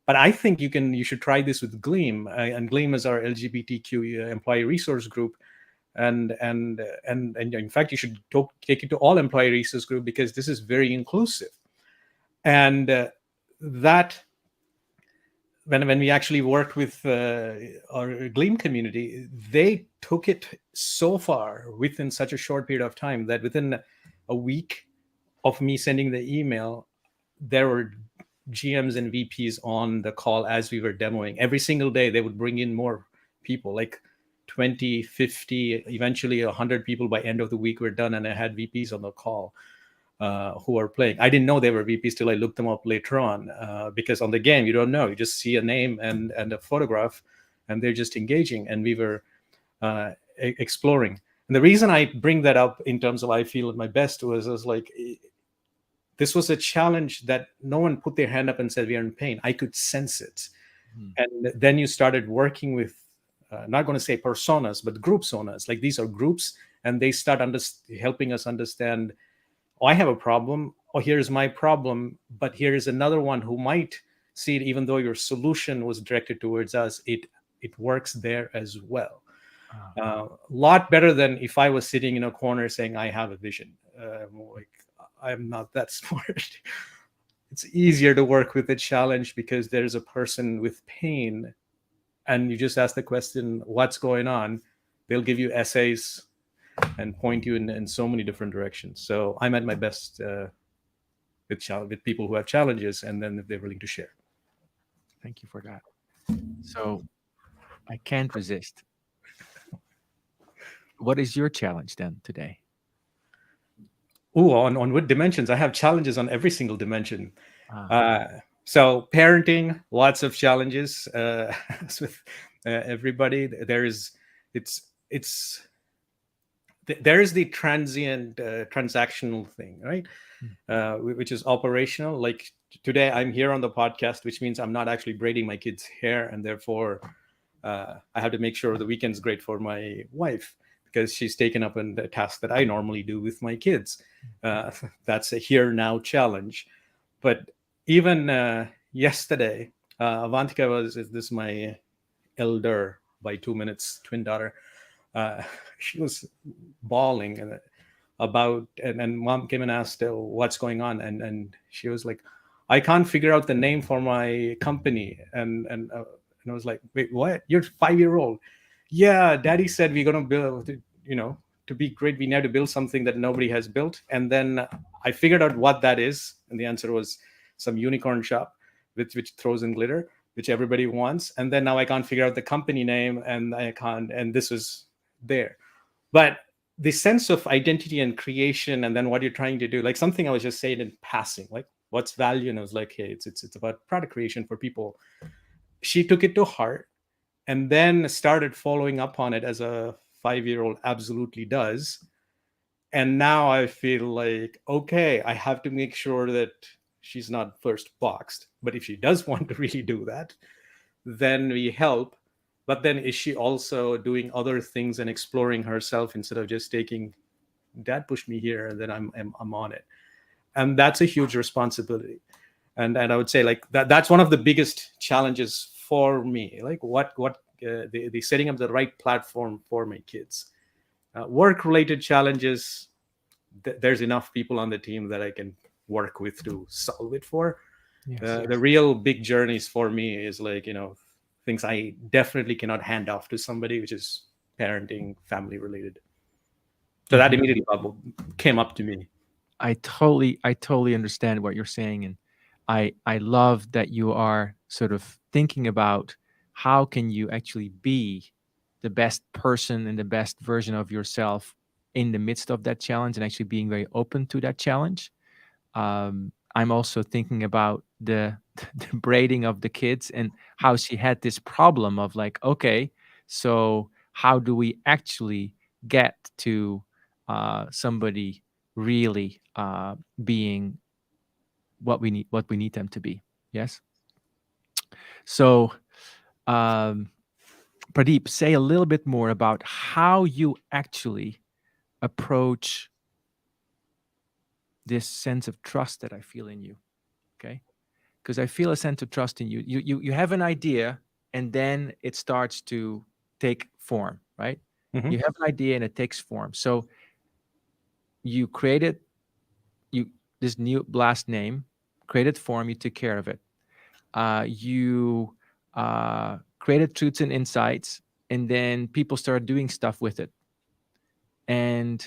But I think you should try this with Gleam. And Gleam is our LGBTQ employee resource group. And in fact, you should take it to all employee resource group, because this is very inclusive. And that, when we actually worked with our Gleam community, they took it so far within such a short period of time that within a week of me sending the email, there were GMs and VPs on the call as we were demoing. Every single day, they would bring in more people, like 20, 50, eventually 100 people by end of the week were done. And I had VPs on the call who are playing. I didn't know they were VPs till I looked them up later on, because on the game, you don't know. You just see a name and a photograph, and they're just engaging. And we were exploring. And the reason I bring that up in terms of I feel at my best was like, this was a challenge that no one put their hand up and said, we are in pain. I could sense it. And then you started working with, not going to say personas, but group sonas. Like these are groups, and they start helping us understand, oh, I have a problem. Oh, here's my problem. But here is another one who might see it, even though your solution was directed towards us. It works there as well. A lot better than if I was sitting in a corner saying, I have a vision. Like, I'm not that smart. It's easier to work with a challenge because there's a person with pain, and you just ask the question, what's going on? They'll give you essays and point you in so many different directions. So I'm at my best with people who have challenges, and then if they're willing to share. Thank you for that. So I can't resist. What is your challenge then today? Oh, on what dimensions? I have challenges on every single dimension. So parenting, lots of challenges with everybody. There is the transient transactional thing, right? Which is operational. Like today, I'm here on the podcast, which means I'm not actually braiding my kids' hair, and therefore I have to make sure the weekend's great for my wife, because she's taken up in the task that I normally do with my kids. That's a here now challenge. But even yesterday, Avantika is my elder by 2 minutes twin daughter. She was bawling and mom came and asked what's going on, and she was like, I can't figure out the name for my company, and I was like, wait, what? You're 5-year-old? Yeah, daddy said we're going to build, to be great, we need to build something that nobody has built. And then I figured out what that is. And the answer was some unicorn shop which throws in glitter, which everybody wants. And then now I can't figure out the company name, and and this was there. But the sense of identity and creation, and then what you're trying to do, like something I was just saying in passing, like what's value? And I was like, hey, it's about product creation for people. She took it to heart, and then started following up on it as a 5-year-old absolutely does. And now I feel like, okay, I have to make sure that she's not first boxed. But if she does want to really do that, then we help. But then is she also doing other things and exploring herself instead of just taking, dad pushed me here, and then I'm on it. And that's a huge responsibility. And I would say like that's one of the biggest challenges for me. Like the setting up the right platform for my kids. Work-related challenges, there's enough people on the team that I can work with to solve it for. Yes. The real big journeys for me is like, things I definitely cannot hand off to somebody, which is parenting, family related. So that immediately came up to me. I totally understand what you're saying. And I love that you are sort of thinking about how can you actually be the best person and the best version of yourself in the midst of that challenge, and actually being very open to that challenge. I'm also thinking about the braiding of the kids and how she had this problem of like, okay, so how do we actually get to somebody really being what we need them to be? Yes. So, Pradeep, say a little bit more about how you actually approach this sense of trust that I feel in you. Okay. Because I feel a sense of trust in you. You have an idea, and then it starts to take form, right? Mm-hmm. You have an idea and it takes form. So you created this new blast name, created form, you took care of it. You created truths and insights, and then people started doing stuff with it. And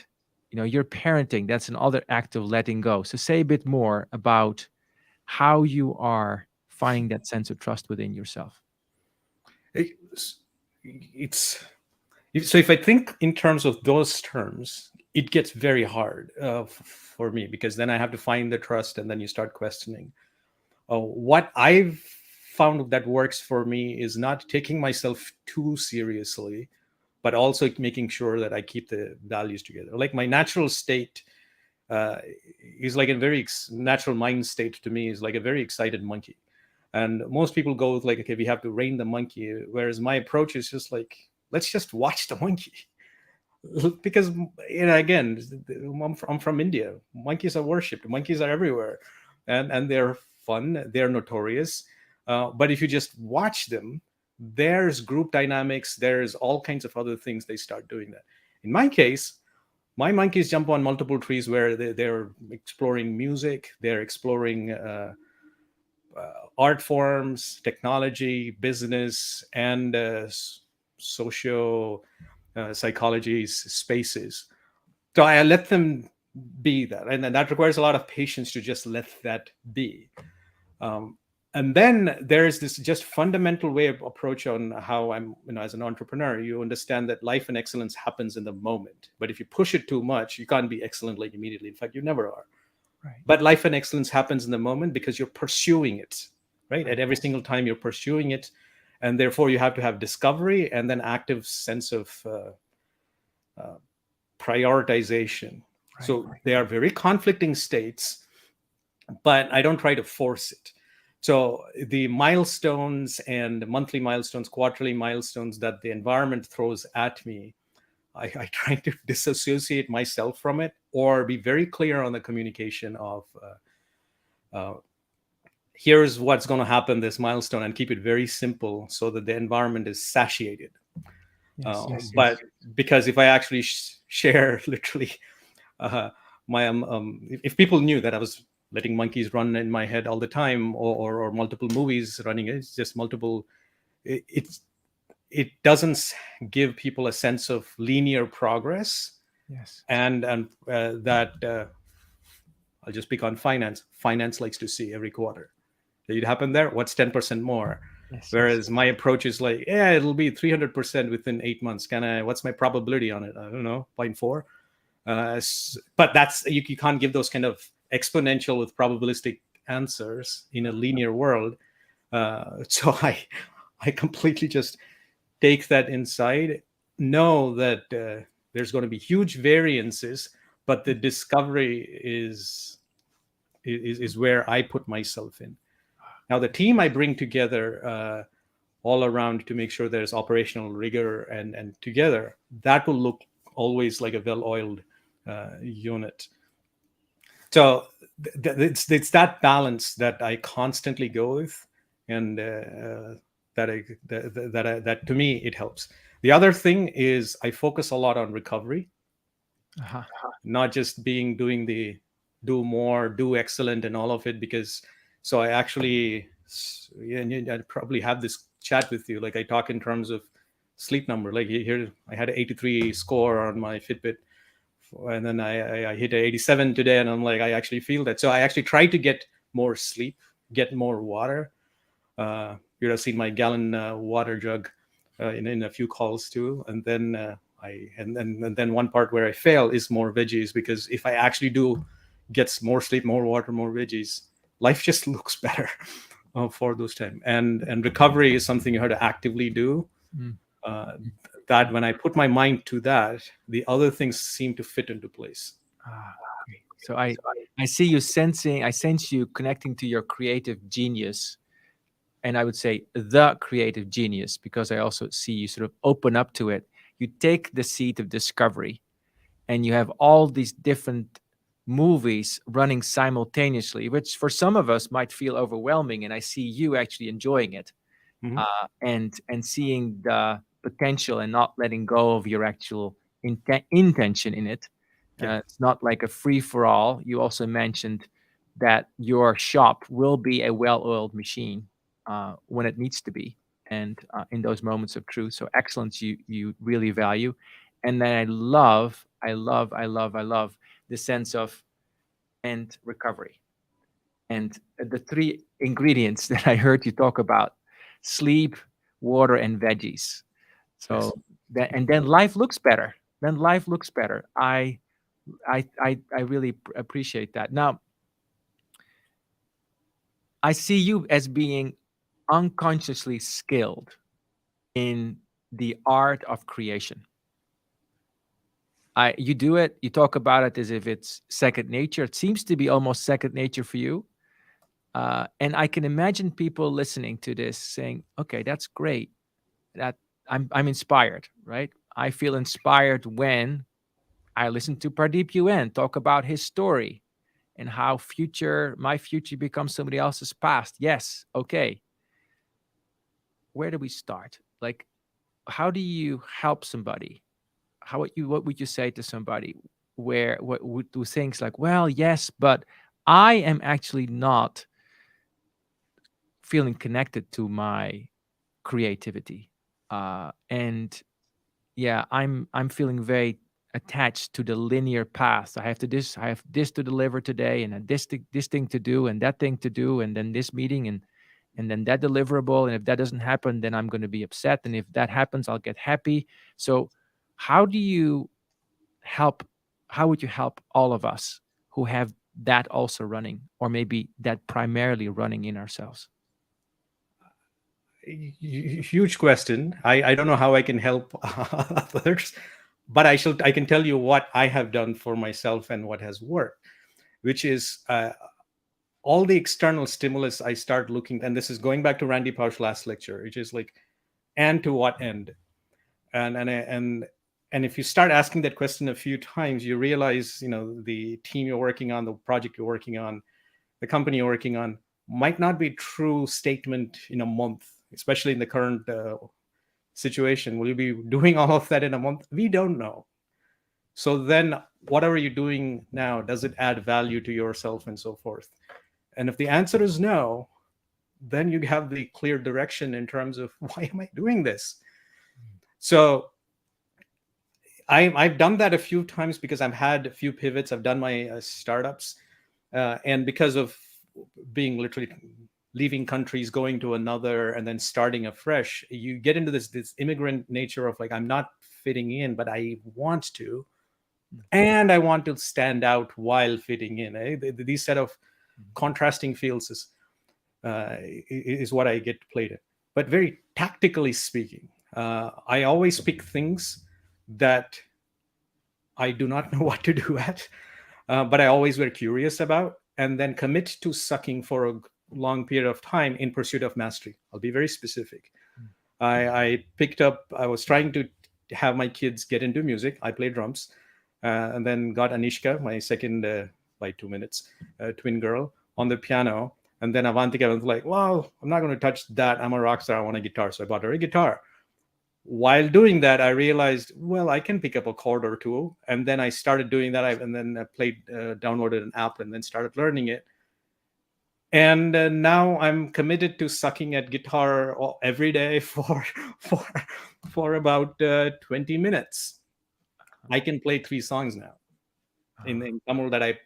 you're parenting, that's another act of letting go. So say a bit more about how you are finding that sense of trust within yourself. So if I think in terms of those terms, it gets very hard for me, because then I have to find the trust, and then you start questioning. What I've found that works for me is not taking myself too seriously, but also making sure that I keep the values together. Like my natural state is like a very natural mind state to me is like a very excited monkey. And most people go with like, okay, we have to rein the monkey. Whereas my approach is just like, let's just watch the monkey. Because, again, I'm from India. Monkeys are worshipped. Monkeys are everywhere. And they're fun. They're notorious. But if you just watch them, there's group dynamics. There's all kinds of other things they start doing that. In my case, my monkeys jump on multiple trees where they're exploring music. They're exploring art forms, technology, business, and socio psychology spaces. So I let them be that, and that requires a lot of patience to just let that be. And then there is this just fundamental way of approach on how I'm, as an entrepreneur, you understand that life and excellence happens in the moment. But if you push it too much, you can't be excellent like immediately. In fact, you never are. Right. But life and excellence happens in the moment because you're pursuing it, right? At every single time you're pursuing it. And therefore you have to have discovery and then active sense of prioritization. Right. So they are very conflicting states, but I don't try to force it. So the milestones and monthly milestones, quarterly milestones that the environment throws at me, I try to disassociate myself from it or be very clear on the communication of here's what's going to happen this milestone, and keep it very simple so that the environment is satiated. But because if I actually share literally if people knew that I was letting monkeys run in my head all the time, or multiple movies running, it's just multiple, it doesn't give people a sense of linear progress. Yes. And that I'll just pick on finance. Finance likes to see every quarter. Did it happen there? What's 10% more? Yes, whereas my approach is like, yeah, it'll be 300% within 8 months. What's my probability on it? I don't know, 0.4. But that's, you can't give those kind of exponential with probabilistic answers in a linear world. So I completely just take that inside, know that there's going to be huge variances, but the discovery is where I put myself in. Now, the team I bring together all around to make sure there's operational rigor and together, that will look always like a well-oiled unit. So it's that balance that I constantly go with, and that to me it helps. The other thing is I focus a lot on recovery, not just doing the do more, do excellent, and all of it. Because so I actually, I'd probably have this chat with you. Like I talk in terms of sleep number. Like here, I had an 83 score on my Fitbit. And then I hit an 87 today, and I'm like, I actually feel that. So I actually try to get more sleep, get more water. You'd have seen my gallon water jug in a few calls too. And then and then one part where I fail is more veggies, because if I actually do get more sleep, more water, more veggies, life just looks better for those time. And recovery is something you have to actively do. That when I put my mind to that, the other things seem to fit into place. Okay. So I see you I sense you connecting to your creative genius, and I would say the creative genius, because I also see you sort of open up to it. You take the seat of discovery, and you have all these different movies running simultaneously, which for some of us might feel overwhelming, and I see you actually enjoying it. And seeing the potential and not letting go of your actual intention in it. It's not like a free-for-all. You also mentioned that your shop will be a well-oiled machine when it needs to be, and in those moments of truth. So excellence you really value. And then I love the sense of and recovery. And the three ingredients that I heard you talk about: sleep, water, and veggies. So then life looks better. I really appreciate that. Now, I see you as being unconsciously skilled in the art of creation. You do it, you talk about it as if it's second nature. It seems to be almost second nature for you. And I can imagine people listening to this saying, okay, that's great. That I'm inspired, right? I feel inspired when I listen to Pradeep UN talk about his story and how my future becomes somebody else's past. Yes, okay. Where do we start? Like, how do you help somebody? What would you say to somebody where what would do things like, well, yes, but I am actually not feeling connected to my creativity. And yeah, I'm feeling very attached to the linear path. I have this to deliver today, and this thing to do, and that thing to do, and then this meeting, and then that deliverable. And if that doesn't happen, then I'm going to be upset. And if that happens, I'll get happy. So how do you help? How would you help all of us who have that also running, or maybe that primarily running in ourselves? Huge question. I don't know how I can help others, but I can tell you what I have done for myself and what has worked, which is all the external stimulus I start looking, and this is going back to Randy Pausch's last lecture, which is like, and to what end? And if you start asking that question a few times, you realize, the team you're working on, the project you're working on, the company you're working on might not be true statement in a month, especially in the current situation. Will you be doing all of that in a month? We don't know. So then whatever you're doing now, does it add value to yourself and so forth? And if the answer is no, then you have the clear direction in terms of, why am I doing this? So I've done that a few times because I've had a few pivots. I've done my startups. And because of being literally leaving countries, going to another, and then starting afresh, you get into this immigrant nature of like, I'm not fitting in, but I want to. And I want to stand out while fitting in. These set of contrasting fields is what I get played in. But very tactically speaking, I always pick things that I do not know what to do at, but I always were curious about, and then commit to sucking for a long period of time in pursuit of mastery. I'll be very specific. I was trying to have my kids get into music. I play drums, and then got Anishka, my second, by 2 minutes, twin girl, on the piano. And then Avantika was like, well, I'm not going to touch that. I'm a rock star. I want a guitar. So I bought her a guitar. While doing that, I realized, well, I can pick up a chord or two. And then I started doing that. And then I downloaded an app and then started learning it. And now I'm committed to sucking at guitar every day for about 20 minutes. I can play 3 songs now in Tamil that I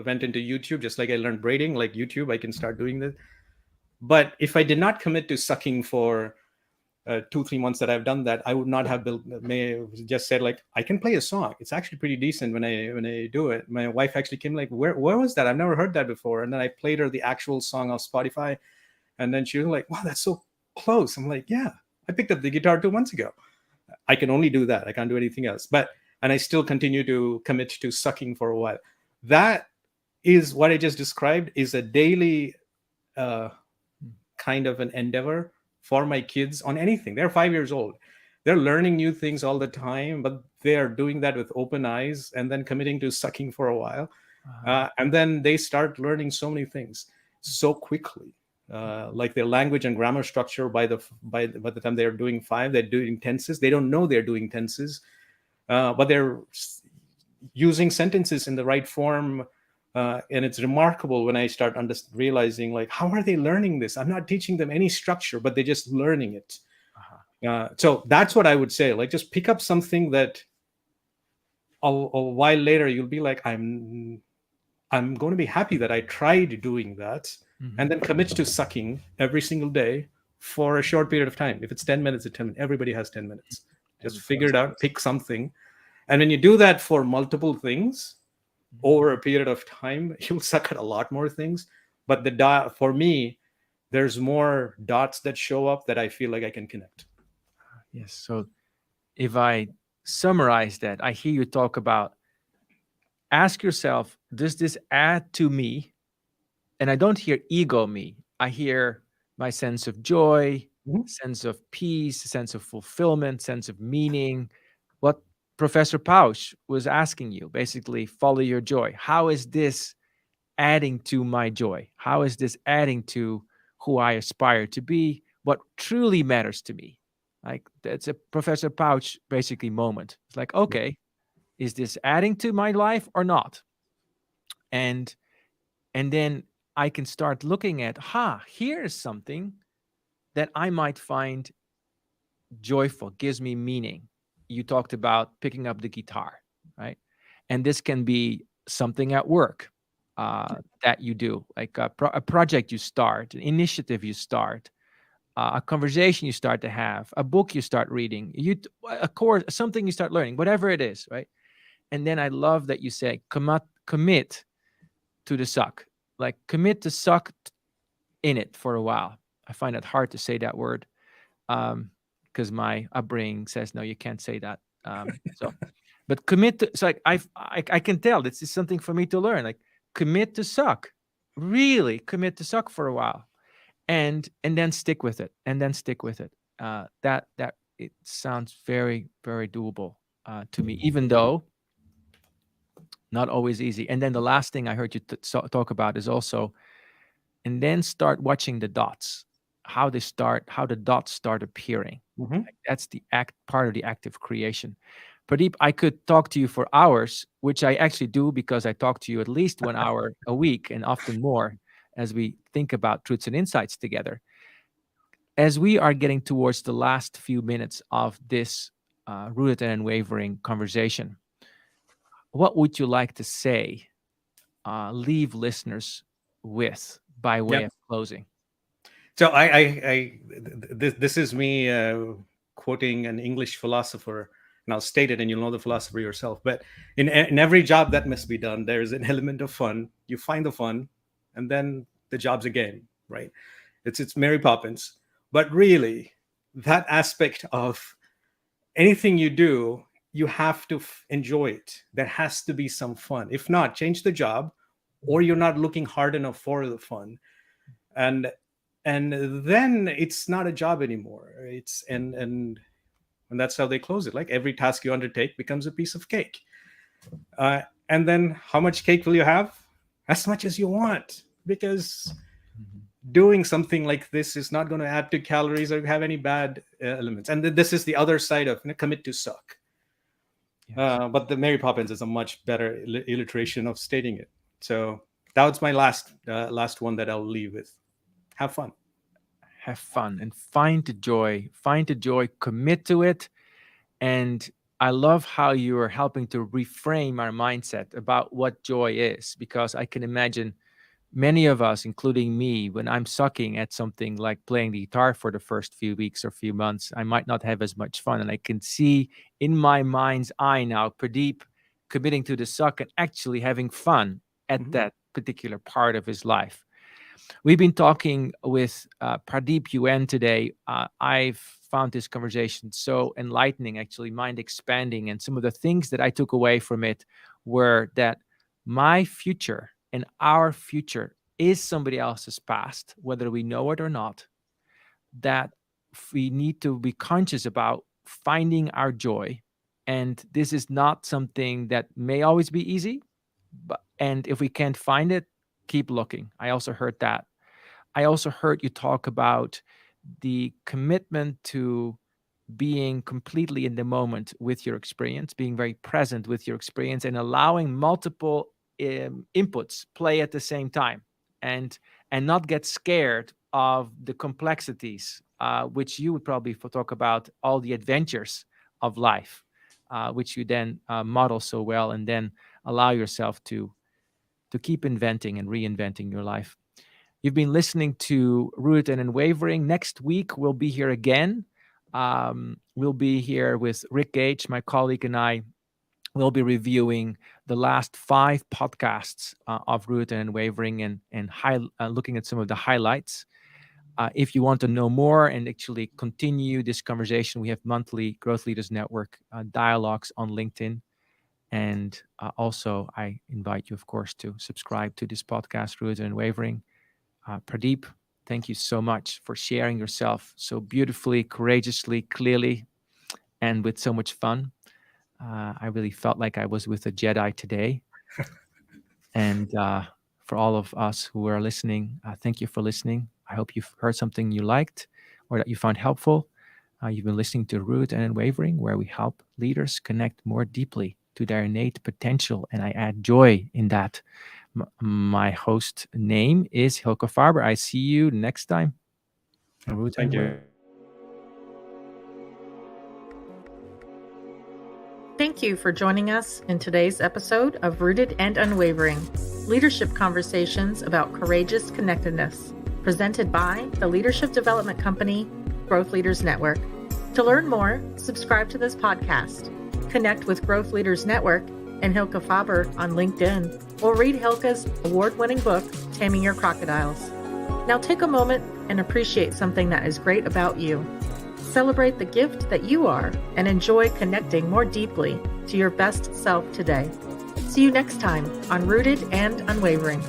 went into YouTube, just like I learned braiding, like YouTube, I can start doing this. But if I did not commit to sucking for 2-3 months that I've done that, I would not have just said like, I can play a song. It's actually pretty decent when I do it. My wife actually came like, where was that? I've never heard that before. And then I played her the actual song on Spotify. And then she was like, wow, that's so close. I'm like, yeah, I picked up the guitar 2 months ago. I can only do that. I can't do anything else. And I still continue to commit to sucking for a while. That is what I just described, is a daily kind of an endeavor for my kids on anything. They're 5 years old. They're learning new things all the time, but they're doing that with open eyes and then committing to sucking for a while. And then they start learning so many things so quickly. Like their language and grammar structure, by the time they're doing 5, they're doing tenses. They don't know they're doing tenses, but they're using sentences in the right form. And it's remarkable when I start realizing, like, how are they learning this? I'm not teaching them any structure, but they're just learning it. So that's what I would say. Like, just pick up something that a while later you'll be like, I'm going to be happy that I tried doing that, and then commit to sucking every single day for a short period of time. If it's 10 minutes, it's 10 minutes. Everybody has 10 minutes. Just figure it out, pick something. And when you do that for multiple things over a period of time, you'll suck at a lot more things. But for me, there's more dots that show up that I feel like I can connect. Yes. So if I summarize that, I hear you talk about, ask yourself, does this add to me? And I don't hear ego me. I hear my sense of joy, Mhm. sense of peace, sense of fulfillment, sense of meaning. What Professor Pausch was asking you, basically, follow your joy. How is this adding to my joy? How is this adding to who I aspire to be? What truly matters to me? Like, that's a Professor Pausch basically moment. It's like, okay, is this adding to my life or not? And then I can start looking at, here's something that I might find joyful, gives me meaning. You talked about picking up the guitar, right? And this can be something at work that you do, like a project you start, an initiative you start, a conversation you start to have, a book you start reading, a course, something you start learning, whatever it is, right? And then I love that you say commit to the suck, like commit to suck in it for a while. I find it hard to say that word because my upbringing says no, you can't say that. But commit to. So like I can tell this is something for me to learn. Like commit to suck, really commit to suck for a while, and then stick with it, and then stick with it. That it sounds very very doable to me, even though not always easy. And then the last thing I heard you talk about is also, and then start watching the dots, how the dots start appearing. Mhm. Like, that's the part of the active creation. Pradeep, I could talk to you for hours, which I actually do because I talk to you at least 1 hour a week and often more as we think about truths and insights together. As we are getting towards the last few minutes of this Rooted and Unwavering conversation, what would you like to say, leave listeners with by way Yep. of closing? So this is me quoting an English philosopher, and I'll state it, and you'll know the philosopher yourself. But in every job that must be done, there is an element of fun. You find the fun, and then the job's a game, right? It's Mary Poppins. But really, that aspect of anything you do, you have to enjoy it. There has to be some fun. If not, change the job, or you're not looking hard enough for the fun. And then it's not a job anymore. It's and that's how they close it. Like every task you undertake becomes a piece of cake. And then how much cake will you have? As much as you want, because doing something like this is not going to add to calories or have any bad elements. And this is the other side of commit to suck. Yes. But the Mary Poppins is a much better illustration of stating it. So that was my last one that I'll leave with. Have fun. Have fun and find the joy. Find the joy, commit to it. And I love how you are helping to reframe our mindset about what joy is, because I can imagine many of us, including me, when I'm sucking at something like playing the guitar for the first few weeks or few months, I might not have as much fun. And I can see in my mind's eye now, Pradeep committing to the suck and actually having fun at that particular part of his life. We've been talking with Pradeep UN today. I've found this conversation so enlightening, actually mind expanding. And some of the things that I took away from it were that my future and our future is somebody else's past, whether we know it or not, that we need to be conscious about finding our joy. And this is not something that may always be easy, and if we can't find it, keep looking. I also heard that. I also heard you talk about the commitment to being completely in the moment with your experience, being very present with your experience, and allowing multiple inputs play at the same time, and not get scared of the complexities, which you would probably talk about all the adventures of life, which you then model so well, and then allow yourself to keep inventing and reinventing your life. You've been listening to Rooted and Unwavering. Next week, we'll be here again. We'll be here with Rick Gage, my colleague, and I will be reviewing the last 5 podcasts of Rooted and Unwavering and looking at some of the highlights. If you want to know more and actually continue this conversation, we have monthly Growth Leaders Network dialogues on LinkedIn. And also, I invite you, of course, to subscribe to this podcast, Rooted Unwavering. Pradeep, thank you so much for sharing yourself so beautifully, courageously, clearly, and with so much fun. I really felt like I was with a Jedi today. And for all of us who are listening, thank you for listening. I hope you've heard something you liked or that you found helpful. You've been listening to Rooted and Unwavering, where we help leaders connect more deeply to their innate potential, and I add joy in that. My host name is Hylke Faber. I see you next time. Thank you. Thank you for joining us in today's episode of Rooted and Unwavering, leadership conversations about courageous connectedness, presented by the leadership development company, Growth Leaders Network. To learn more, subscribe to this podcast, connect with Growth Leaders Network and Hylke Faber on LinkedIn, or read Hylke's award-winning book, Taming Your Crocodiles. Now take a moment and appreciate something that is great about you. Celebrate the gift that you are and enjoy connecting more deeply to your best self today. See you next time on Rooted and Unwavering.